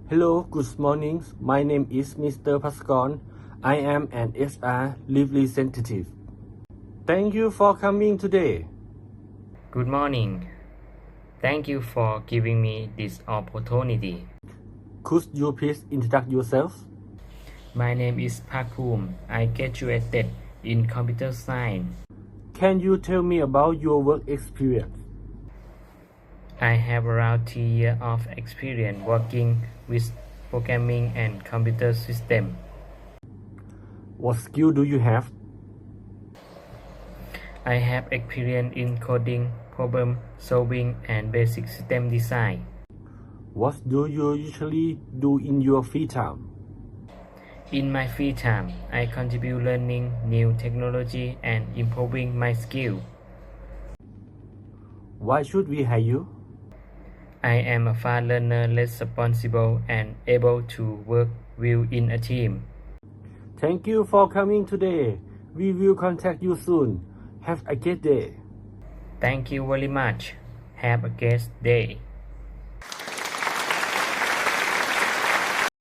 Hello, good morning. My name is Mr. Pascal. I am an HR representative. Thank you for coming today. Good morning. Thank you for giving me this opportunity. Could you please introduce yourself? My name is Park Poom. I graduated in computer science. Can you tell me about your work experience? I have around 3 years of experience working with programming and computer systems. What skill do you have? I have experience in coding, problem solving, and basic system design. What do you usually do in your free time? In my free time, I contribute learning new technology and improving my skill. Why should we hire you? I am a fast learner, responsible, and able to work well in a team. Thank you for coming today. We will contact you soon. Have a great day. Thank you very much. Have a great day.